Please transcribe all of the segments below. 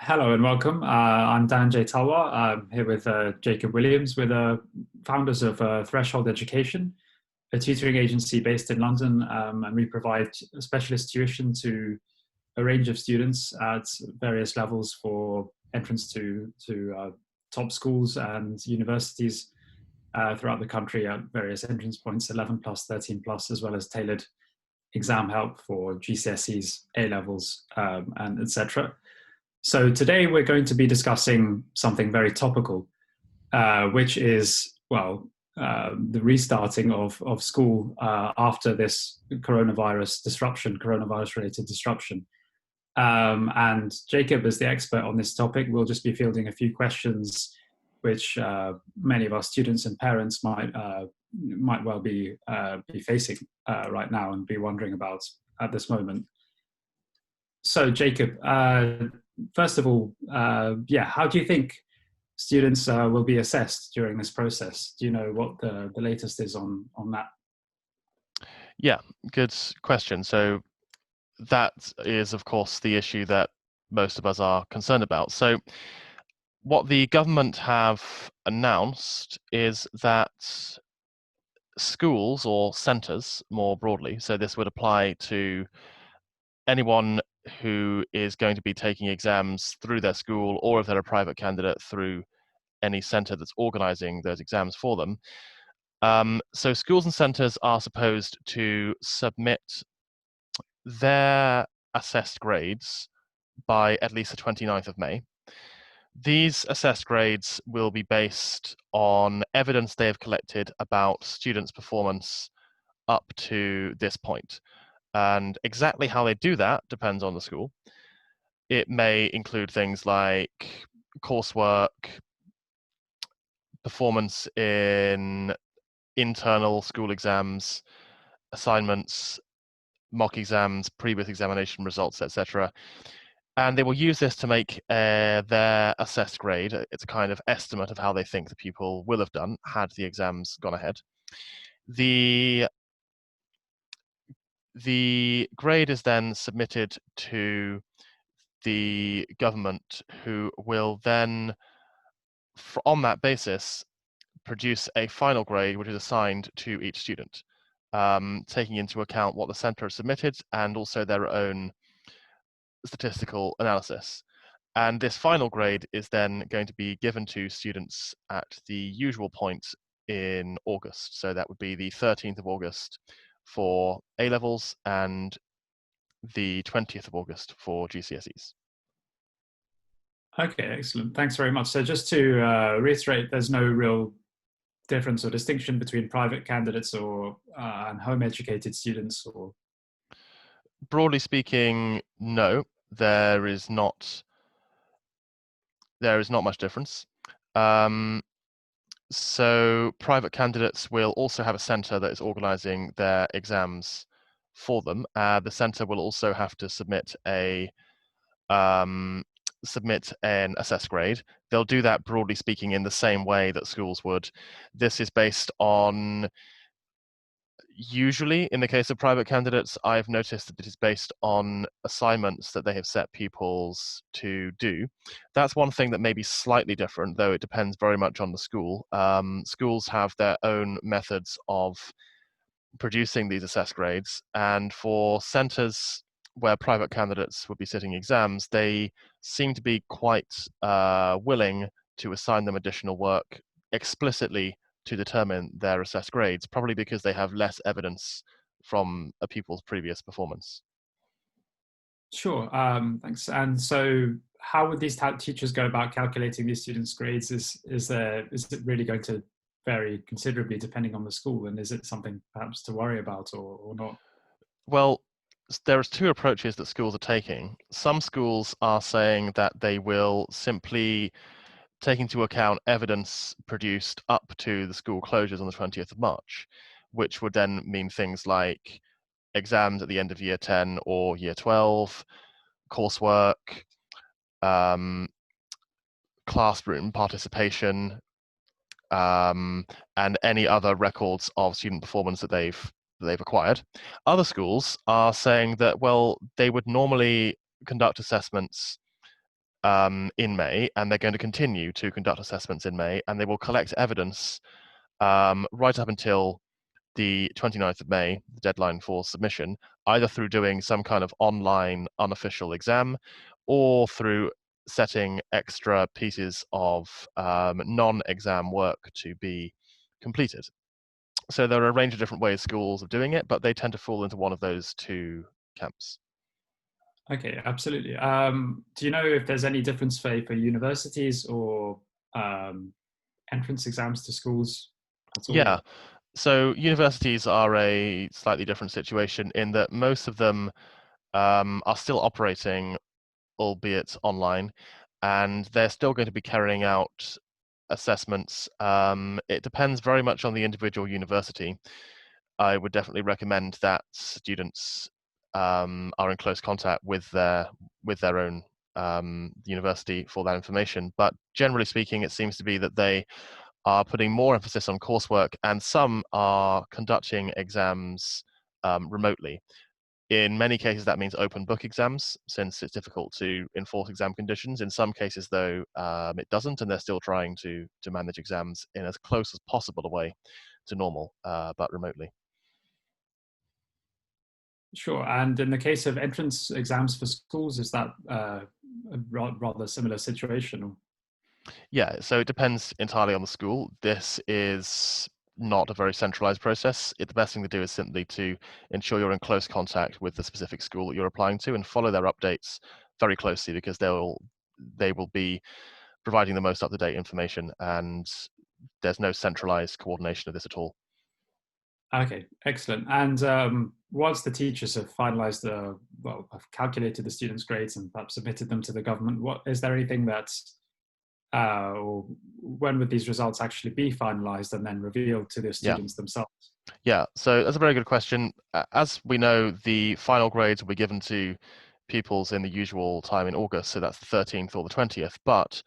Hello and welcome. I'm Dhananjay Talwar. I'm here with Jacob Williams. We're the founders of Threshold Education, a tutoring agency based in London, and we provide specialist tuition to a range of students at various levels for entrance to top schools and universities throughout the country at various entrance points, 11 plus, 13 plus, as well as tailored exam help for GCSEs, A levels, and etc. So today we're going to be discussing something very topical, which is, the restarting of school after this coronavirus-related disruption. And Jacob, as the expert on this topic, will just be fielding a few questions which many of our students and parents might well be facing right now and be wondering about at this moment. So, Jacob, first of all, how do you think students will be assessed during this process? Do you know what the latest is on that? Yeah, good question. So that is, of course, the issue that most of us are concerned about. So what the government have announced is that schools or centres more broadly, so this would apply to anyone who is going to be taking exams through their school, or if they're a private candidate, through any centre that's organising those exams for them. So schools and centres are supposed to submit their assessed grades by at least the 29th of May. These assessed grades will be based on evidence they have collected about students' performance up to this point. And exactly how they do that depends on the school. It may include things like coursework, performance in internal school exams, assignments, mock exams, previous examination results, etc. And they will use this to make their assessed grade. It's a kind of estimate of how they think the pupil will have done had the exams gone ahead. The grade is then submitted to the government, who will then, on that basis, produce a final grade which is assigned to each student, taking into account what the centre has submitted and also their own statistical analysis. And this final grade is then going to be given to students at the usual point in August. So that would be the 13th of August for A levels and the 20th of August for GCSEs. Okay, excellent. Thanks very much. So just to reiterate, there's no real difference or distinction between private candidates or and home-educated students, or Broadly speaking, no, there is not much difference. So private candidates will also have a centre that is organising their exams for them. The centre will also have to submit an assessed grade. They'll do that, broadly speaking, in the same way that schools would. This is based on, usually in the case of private candidates, I've noticed that it is based on assignments that they have set pupils to do. That's one thing that may be slightly different, though it depends very much on the school. Schools have their own methods of producing these assessed grades, and for centres where private candidates would be sitting exams, they seem to be quite willing to assign them additional work explicitly to determine their assessed grades, probably because they have less evidence from a pupil's previous performance. sure. Thanks. And so, how would these teachers go about calculating these students' grades? Is it really going to vary considerably depending on the school, and is it something perhaps to worry about or not? Well, there's two approaches that schools are taking. Some schools are saying that they will simply take into account evidence produced up to the school closures on the 20th of March, which would then mean things like exams at the end of year 10 or year 12, coursework, um, classroom participation, and any other records of student performance that they've acquired. Other schools are saying that, well, they would normally conduct assessments in May, and they're going to continue to conduct assessments in May, and they will collect evidence right up until the 29th of May, the deadline for submission, either through doing some kind of online unofficial exam or through setting extra pieces of non-exam work to be completed. So there are a range of different ways schools of doing it, but they tend to fall into one of those two camps. Okay, absolutely. Do you know if there's any difference for universities or um, entrance exams to schools at Yeah, all? so universities are a slightly different situation in that most of them are still operating, albeit online, and they're still going to be carrying out assessments. It depends very much on the individual university. I would definitely recommend that students are in close contact with their own university for that information. But generally speaking, it seems to be that they are putting more emphasis on coursework, and some are conducting exams remotely. In many cases, that means open book exams, since it's difficult to enforce exam conditions. In some cases, though, it doesn't, and they're still trying to manage exams in as close as possible a way to normal, but remotely. Sure. And in the case of entrance exams for schools, is that a rather similar situation? Yeah, so it depends entirely on the school. This is not a very centralized process. The best thing to do is simply to ensure you're in close contact with the specific school that you're applying to and follow their updates very closely, because they will be providing the most up-to-date information, and there's no centralized coordination of this at all. Okay, excellent. And once the teachers have finalized well, have calculated the students' grades and perhaps submitted them to the government, what is there anything that, or when would these results actually be finalized and then revealed to the Yeah. students themselves? Yeah, so that's a very good question. As we know, the final grades will be given to pupils in the usual time in August, so that's the 13th or the 20th. But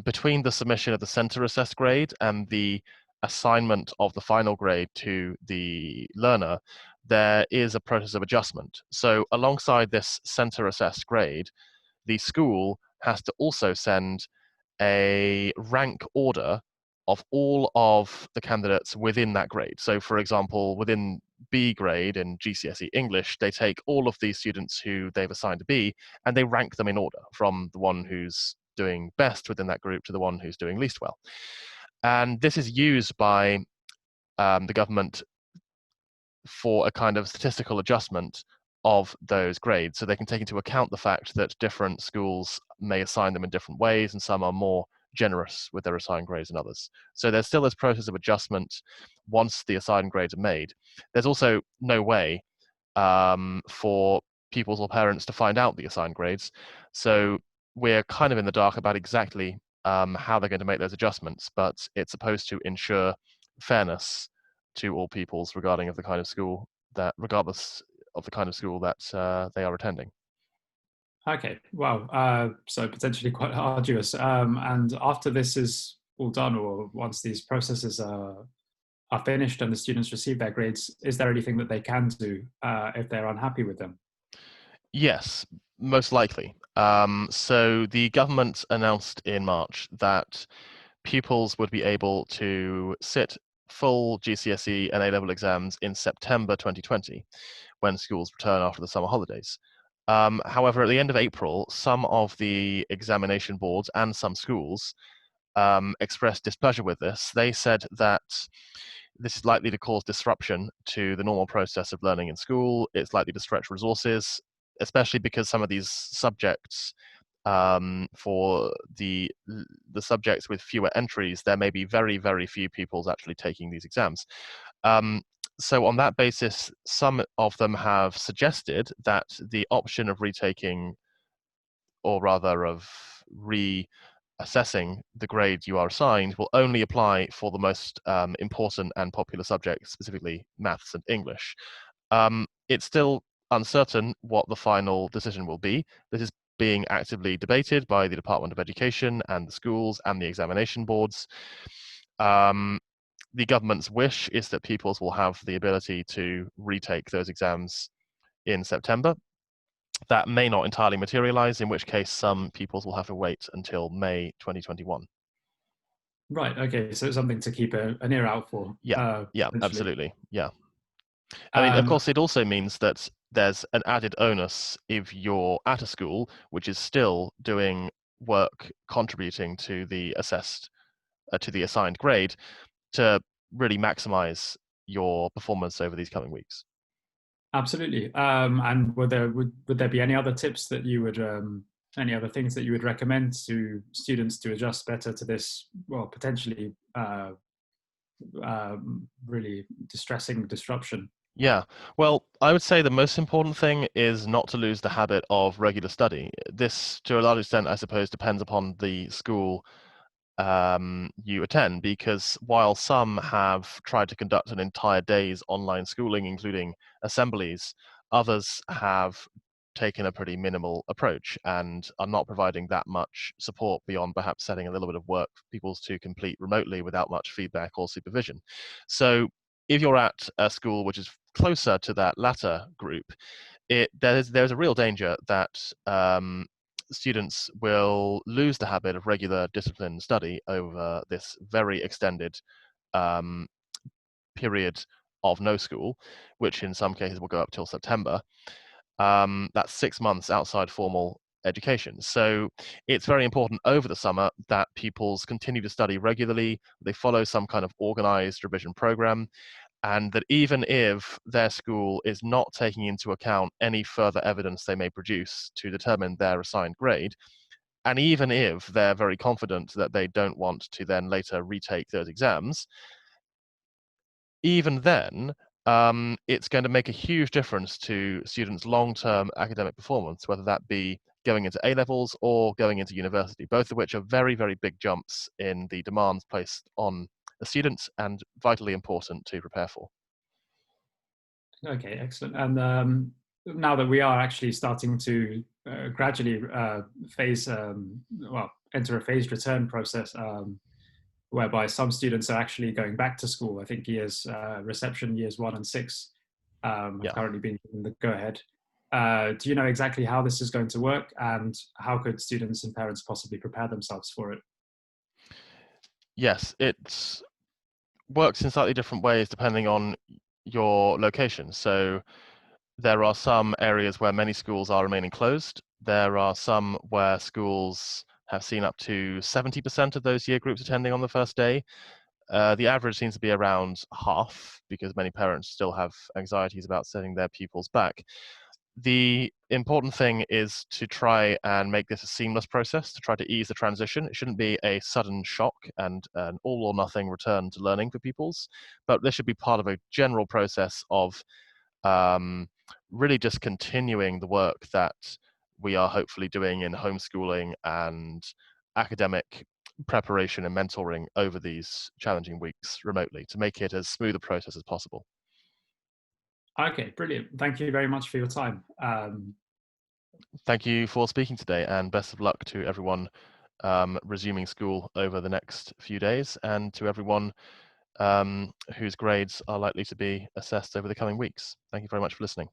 between the submission of the center assessed grade and the assignment of the final grade to the learner, there is a process of adjustment. So alongside this center assessed grade, the school has to also send a rank order of all of the candidates within that grade. So, for example, within B grade in GCSE English, they take all of these students who they've assigned to B and they rank them in order from the one who's doing best within that group to the one who's doing least well. And this is used by the government for a kind of statistical adjustment of those grades. So they can take into account the fact that different schools may assign them in different ways, and some are more generous with their assigned grades than others. So there's still this process of adjustment once the assigned grades are made. There's also no way for pupils or parents to find out the assigned grades. So we're kind of in the dark about exactly how they're going to make those adjustments, but it's supposed to ensure fairness to all pupils regarding of the kind of school that, regardless of the kind of school that they are attending. Okay, wow. So potentially quite arduous. And after this is all done, or once these processes are finished and the students receive their grades, is there anything that they can do if they're unhappy with them? Yes, most likely. So the government announced in March that pupils would be able to sit full GCSE and A-level exams in September 2020, when schools return after the summer holidays. However, at the end of April, some of the examination boards and some schools expressed displeasure with this. They said that this is likely to cause disruption to the normal process of learning in school. It's likely to stretch resources, especially because some of these subjects, for the subjects with fewer entries, there may be very, very few pupils actually taking these exams. Um, so on that basis, some of them have suggested that the option of retaking, or rather of reassessing the grade you are assigned, will only apply for the most important and popular subjects, specifically maths and English. It's still uncertain what the final decision will be. This is being actively debated by the Department of Education and the schools and the examination boards. The government's wish is that pupils will have the ability to retake those exams in September. that may not entirely materialize, in which case some pupils will have to wait until May 2021. Right. Okay. So it's something to keep an ear out for. Yeah, yeah, Potentially. absolutely. Yeah. I mean, of Um, course, it also means that there's an added onus if you're at a school which is still doing work contributing to the to the assigned grade, to really maximize your performance over these coming weeks. Absolutely. And would there be any other tips that you would any other things that you would recommend to students to adjust better to this, well, potentially really distressing disruption? Yeah, well, I would say the most important thing is not to lose the habit of regular study. This, to a large extent, I suppose, depends upon the school you attend, because while some have tried to conduct an entire day's online schooling, including assemblies, others have taken a pretty minimal approach and are not providing that much support beyond perhaps setting a little bit of work for people to complete remotely without much feedback or supervision. So if you're at a school which is closer to that latter group, there's a real danger that students will lose the habit of regular disciplined study over this very extended um, period of no school, which in some cases will go up till September. That's 6 months outside formal education. So it's very important over the summer that pupils continue to study regularly, they follow some kind of organized revision program, and that even if their school is not taking into account any further evidence they may produce to determine their assigned grade, and even if they're very confident that they don't want to then later retake those exams, even then, it's going to make a huge difference to students' long-term academic performance, whether that be going into A-levels or going into university, both of which are very, very big jumps in the demands placed on the students and vitally important to prepare for. Okay, excellent. And now that we are actually starting to gradually enter a phased return process, whereby some students are actually going back to school. I think reception years 1 and 6 have Yeah. currently been given the go-ahead. Do you know exactly how this is going to work, and how could students and parents possibly prepare themselves for it? Yes, it works in slightly different ways depending on your location. So there are some areas where many schools are remaining closed. There are some where schools have seen up to 70% of those year groups attending on the first day. The average seems to be around half, because many parents still have anxieties about sending their pupils back. The important thing is to try and make this a seamless process, to try to ease the transition. It shouldn't be a sudden shock and an all or nothing return to learning for pupils, but this should be part of a general process of um, really just continuing the work that we are hopefully doing in homeschooling and academic preparation and mentoring over these challenging weeks remotely, to make it as smooth a process as possible. Okay, brilliant. Thank you very much for your time. Thank you for speaking today, and best of luck to everyone resuming school over the next few days, and to everyone whose grades are likely to be assessed over the coming weeks. Thank you very much for listening.